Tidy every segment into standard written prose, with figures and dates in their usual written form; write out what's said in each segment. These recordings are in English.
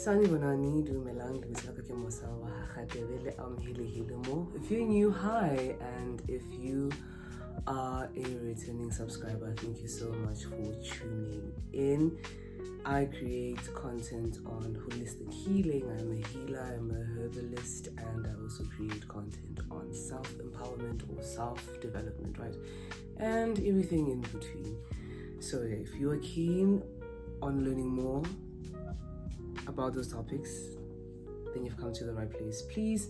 Sanibonani, dumelang, dumitlaka ke mosa wa Hagatebele amhilehile mo. If you're new, hi, and if you are a returning subscriber, thank you so much for tuning in. I create content on holistic healing. I'm a healer, I'm a herbalist, and I also create content on self-empowerment or self-development, right? And everything in between. So if you are keen on learning more about those topics, then you've come to the right place. Please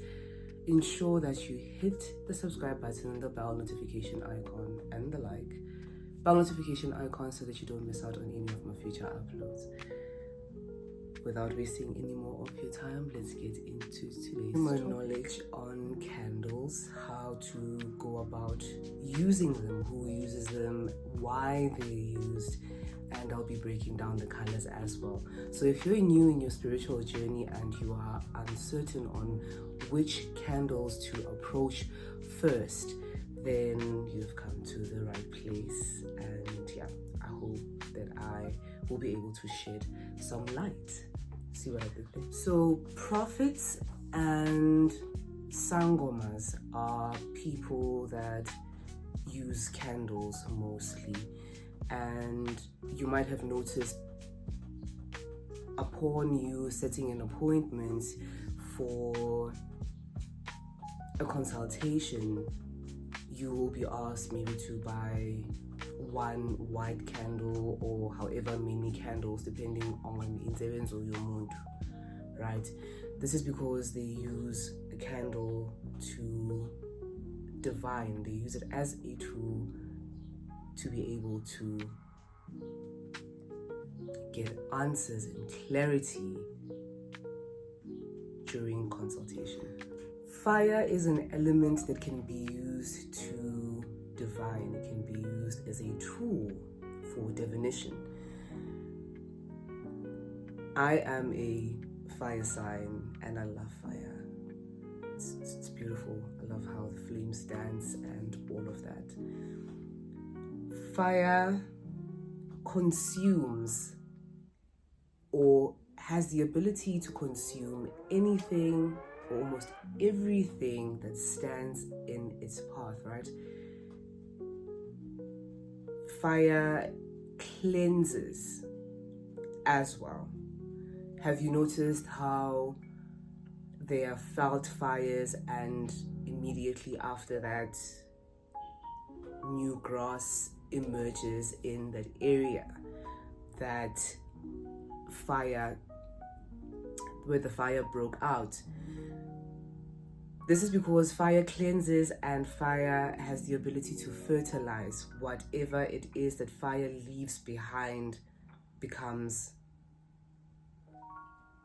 ensure that you hit the subscribe button, the bell notification icon, and the bell notification icon so that you don't miss out on any of my future uploads. Without wasting any more of your time, let's get into today's knowledge on candles, how to go about using them, who uses them, why they're used, and I'll be breaking down the colors as well. So if you're new in your spiritual journey and you are uncertain on which candles to approach first, then you've come to the right place. And yeah, I hope that I will be able to shed some light. See what I did there? So prophets and sangomas are people that use candles mostly. And you might have noticed upon you setting an appointment for a consultation, you will be asked maybe to buy one white candle or however many candles depending on insebenzo yomuntu, right? This is because they use a candle to divine. They use it as a tool to be able to get answers and clarity during consultation. Fire is an element that can be used to divine. It can be used as a tool for divination. I am a fire sign and I love fire. It's beautiful. I love how the flames dance and all of that. Fire consumes or has the ability to consume anything or almost everything that stands in its path, right? Fire cleanses as well. Have you noticed how there are felt fires and immediately after that new grass emerges in that area, that fire, where the fire broke out? This is because fire cleanses and fire has the ability to fertilize. Whatever it is that fire leaves behind becomes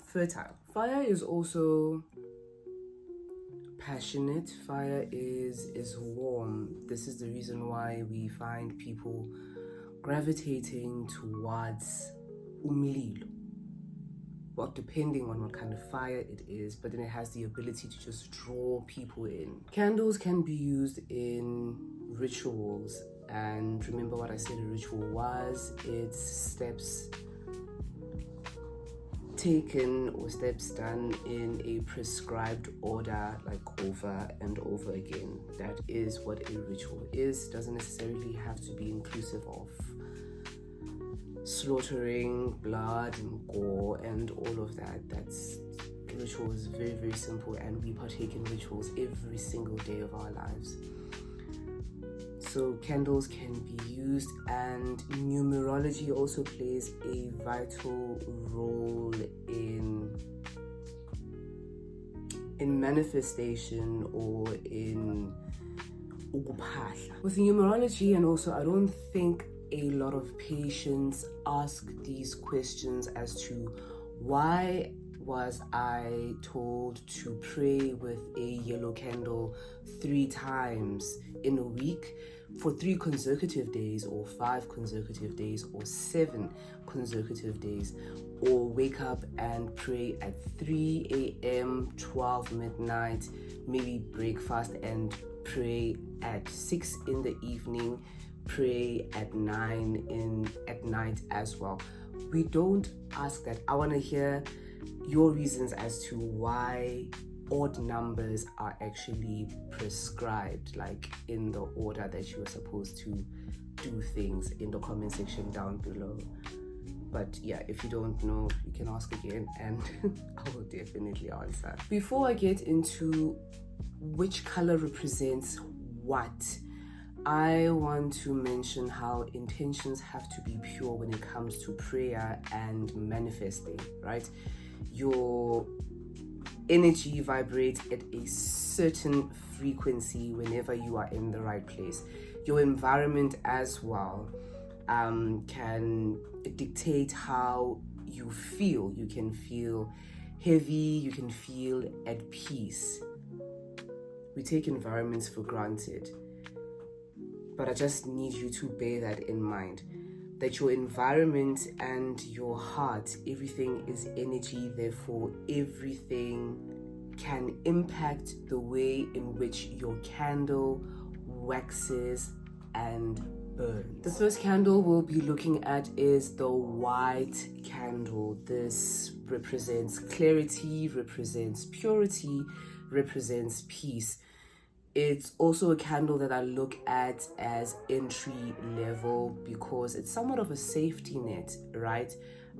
fertile. Fire is also passionate. Fire is warm. This is the reason why we find people gravitating towards umlilo. Well, depending on what kind of fire it is, but then it has the ability to just draw people in. Candles can be used in rituals, and remember what I said a ritual was. It's steps taken or steps done in a prescribed order, like over and over again. That is what a ritual is. Doesn't necessarily have to be inclusive of slaughtering blood and gore and all of that. That's ritual is very, very simple, and we partake in rituals every single day of our lives. So candles can be used, and numerology also plays a vital role in manifestation or in ukuphahla. With numerology, and also I don't think a lot of patients ask these questions as to why was I told to pray with a yellow candle 3 times in a week for 3 consecutive days, or 5 consecutive days, or 7 consecutive days, or wake up and pray at 3 a.m., 12 midnight, maybe breakfast and pray at 6 in the evening, pray at 9 at night as well. We don't ask that. I want to hear your reasons as to why odd numbers are actually prescribed, like in the order that you are supposed to do things, in the comment section down below. But yeah, if you don't know, you can ask again and I will definitely answer. Before I get into which color represents what, I want to mention how intentions have to be pure when it comes to prayer and manifesting, right? Your energy vibrates at a certain frequency whenever you are in the right place. Your environment as well can dictate how you feel. You can feel heavy, you can feel at peace. We take environments for granted, but I just need you to bear that in mind, that your environment and your heart, everything is energy, therefore everything can impact the way in which your candle waxes and burns. The first candle we'll be looking at is the white candle. This represents clarity, represents purity, represents peace. It's also a candle that I look at as entry level because it's somewhat of a safety net, right?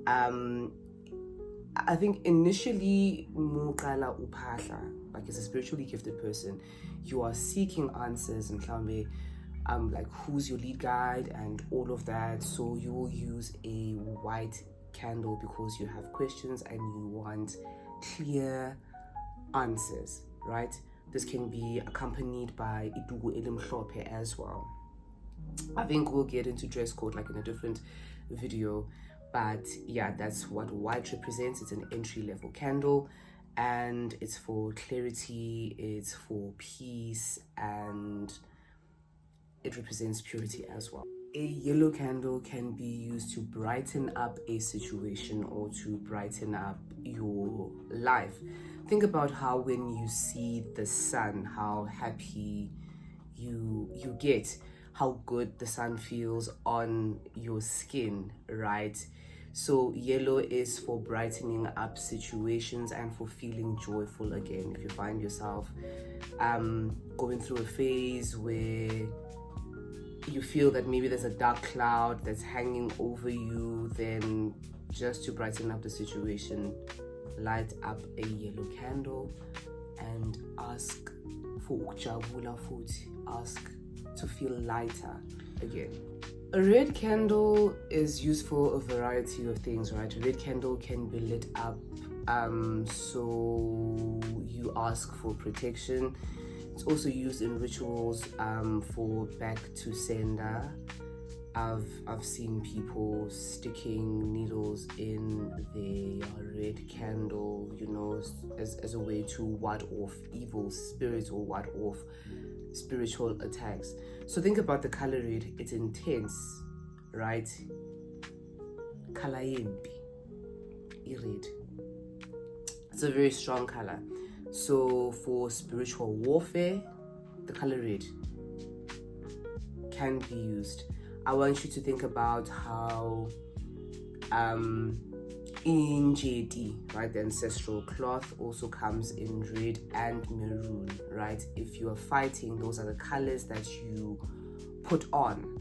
I think initially, like as a spiritually gifted person, you are seeking answers and like who's your lead guide and all of that. So you will use a white candle because you have questions and you want clear answers, right? This can be accompanied by itugu elimhlophe as well. I think we'll get into dress code like in a different video, but yeah, that's what white represents. It's an entry level candle and it's for clarity, it's for peace, and it represents purity as well. A yellow candle can be used to brighten up a situation or to brighten up your life. Think about how when you see the sun, how happy you get, how good the sun feels on your skin, right? So yellow is for brightening up situations and for feeling joyful again. If you find yourself going through a phase where you feel that maybe there's a dark cloud that's hanging over you, then just to brighten up the situation, light up a yellow candle and ask for ukujabula futhi, ask to feel lighter again. A red candle is used for a variety of things, right? A red candle can be lit up so you ask for protection. It's also used in rituals for back to sender. I've seen people sticking needles in their red candle, you know, as a way to ward off evil spirits or ward off spiritual attacks. So think about the color red. It's intense, right? Color yempi, red. It's a very strong color. So for spiritual warfare, the color red can be used. I want you to think about how in JD, right, the ancestral cloth also comes in red and maroon, right? If you are fighting, those are the colors that you put on,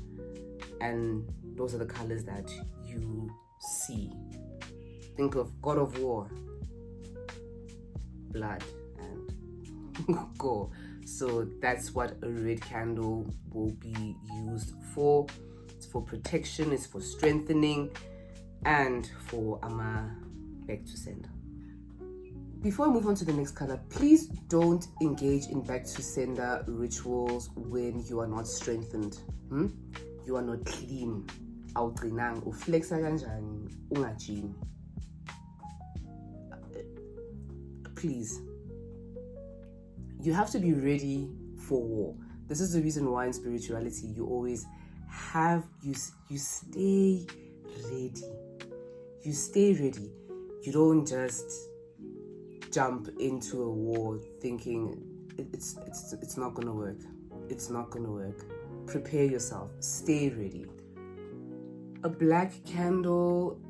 and those are the colors that you see. Think of God of War, blood and gore. So that's what a red candle will be used for. It's for protection, it's for strengthening, and for back to sender. Before I move on to the next color, please don't engage in back to sender rituals when you are not strengthened. You are not clean. Awuqinanga, uflexa kanjani ungajimi. Please. You have to be ready for war. This is the reason why in spirituality you always have, you stay ready. You stay ready. You don't just jump into a war thinking it's not gonna work. It's not gonna work. Prepare yourself. Stay ready. A black candle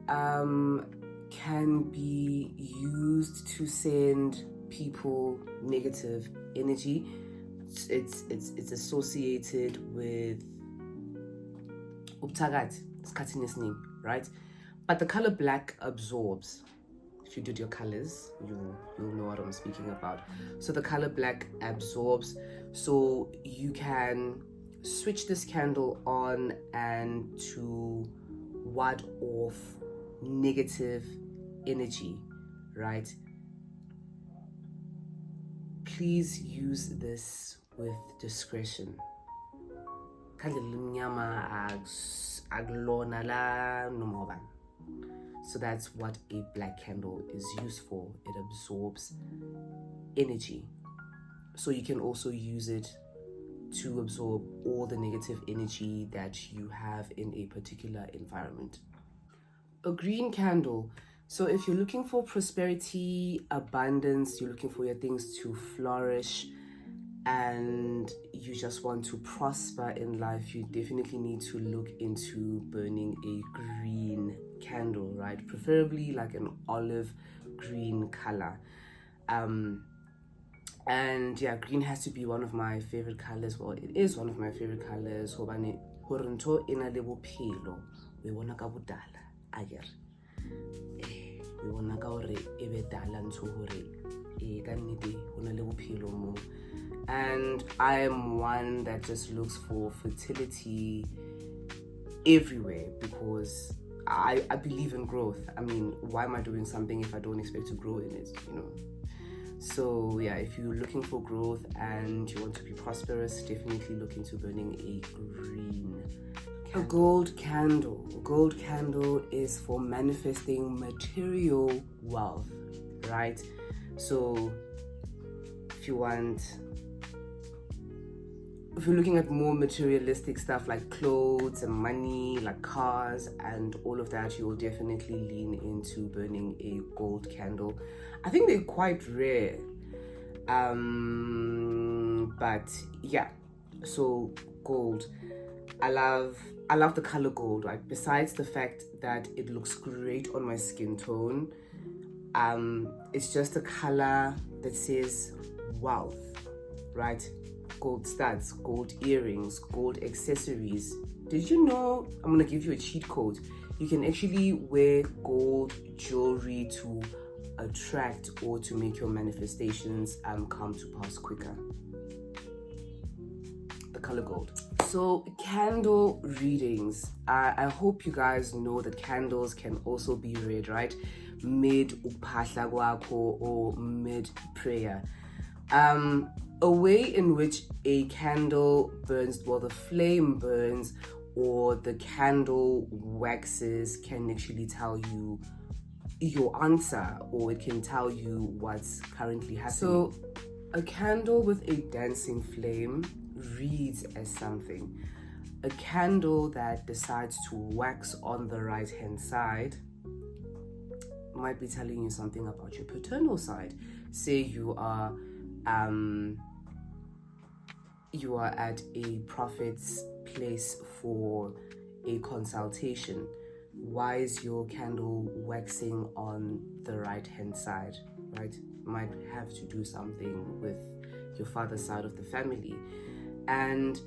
can be used to send people negative energy. It's associated with ubtagat, right? But the color black absorbs. If you did your colors, you'll know what I'm speaking about. So the color black absorbs, so you can switch this candle on and to ward off negative energy, right? Please use this with discretion. So that's what a black candle is used for. It absorbs energy. So you can also use it to absorb all the negative energy that you have in a particular environment. A green candle. So if you're looking for prosperity, abundance, you're looking for your things to flourish, and you just want to prosper in life, you definitely need to look into burning a green candle, right? Preferably like an olive green color. And yeah, green has to be one of my favorite colors. Well, it is one of my favorite colors. Hobane horonto ina le bophelo we bona ka bodala ager we bona ka hore e be dala ntho hore e ka nnete hona le bophelo mo. And I am one that just looks for fertility everywhere because I believe in growth. I mean, why am I doing something if I don't expect to grow in it, you know? So yeah, if you're looking for growth and you want to be prosperous, definitely look into burning a green candle. A gold candle. A gold candle is for manifesting material wealth, right? So if you're looking at more materialistic stuff like clothes and money, like cars and all of that, you will definitely lean into burning a gold candle. I think they're quite rare. But yeah, so gold. I love the color gold, right? Besides the fact that it looks great on my skin tone, it's just a color that says wealth, right? Gold studs, gold earrings, gold accessories. Did you know, I'm gonna give you a cheat code, you can actually wear gold jewelry to attract or to make your manifestations come to pass quicker. The color gold. So candle readings, I hope you guys know that candles can also be read, right? Mid uphahla kwakho or mid prayer. A way in which a candle burns, well, the flame burns or the candle waxes can actually tell you your answer, or it can tell you what's currently happening. So a candle with a dancing flame reads as something. A candle that decides to wax on the right hand side might be telling you something about your paternal side. Say you are at a prophet's place for a consultation. Why is your candle waxing on the right hand side, right? Might have to do something with your father's side of the family. And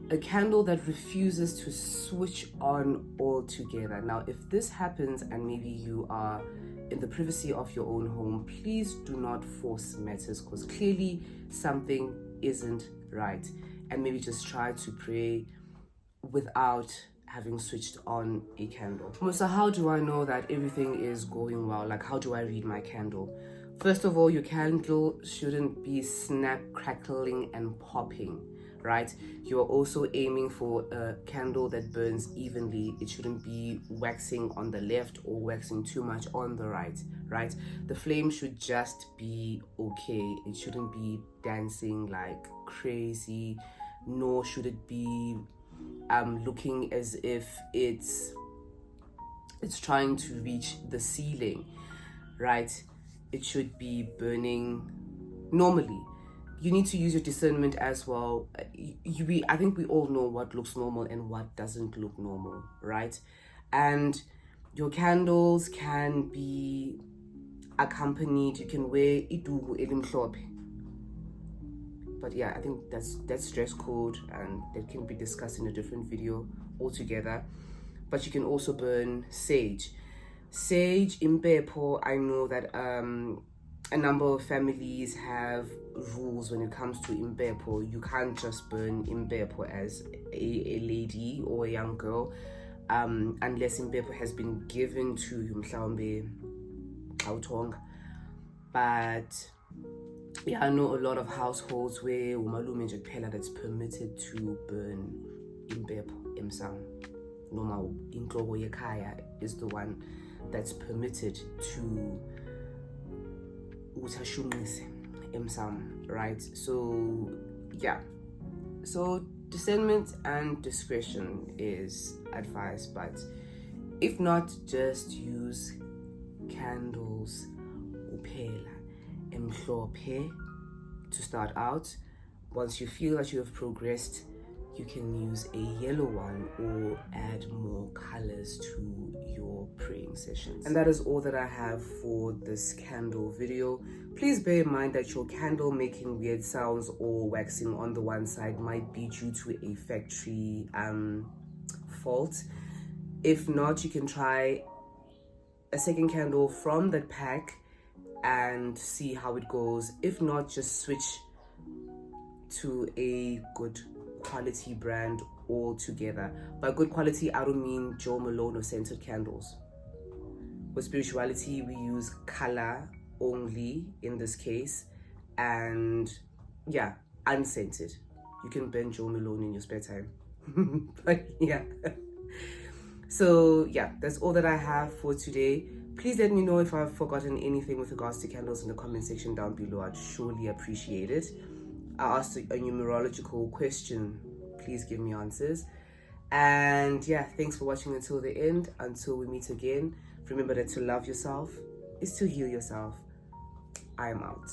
a candle that refuses to switch on altogether. Now, if this happens and maybe you are in the privacy of your own home, please do not force matters, because clearly something isn't right. And maybe just try to pray without having switched on a candle. So how do I know that everything is going well? Like, how do I read my candle? First of all, your candle shouldn't be snap, crackling, and popping, right? You're also aiming for a candle that burns evenly. It shouldn't be waxing on the left or waxing too much on the right, right? The flame should just be okay. It shouldn't be dancing like crazy, nor should it be looking as if it's trying to reach the ceiling, right? It should be burning normally. You need to use your discernment as well. I think we all know what looks normal and what doesn't look normal, right? And Your candles can be accompanied, you can wear idugu elimhlophe. But yeah, I think that's dress code, and that can be discussed in a different video altogether. But you can also burn sage. Sage, impepo, I know that a number of families have rules when it comes to impepo. You can't just burn impepo as a lady or a young girl, unless impepo has been given to you, mhlawumbe awuthonga. But yeah, I know a lot of households where umalume nje kuphela that's permitted to burn impepo emsamo. Noma inhloko yekhaya is the one that's permitted to utashunqise emsamo, right? So yeah, so discernment and discretion is advised, but if not, just use candles uphela emhlophe to start out. Once you feel that you have progressed, you can use a yellow one or add more colors to your praying sessions. And that is all that I have for this candle video. Please bear in mind that your candle making weird sounds or waxing on the one side might be due to a factory fault. If not, you can try a second candle from that pack and see how it goes. If not, just switch to a good quality brand altogether. By good quality, I don't mean Joe Malone or scented candles. With spirituality, we use color only in this case, and yeah, unscented. You can burn Joe Malone in your spare time. But yeah. So yeah, that's all that I have for today. Please let me know if I've forgotten anything with regards to candles in the comment section down below. I'd surely appreciate it. I asked a numerological question. Please give me answers. And yeah, thanks for watching until the end. Until we meet again, remember that to love yourself is to heal yourself. I am out.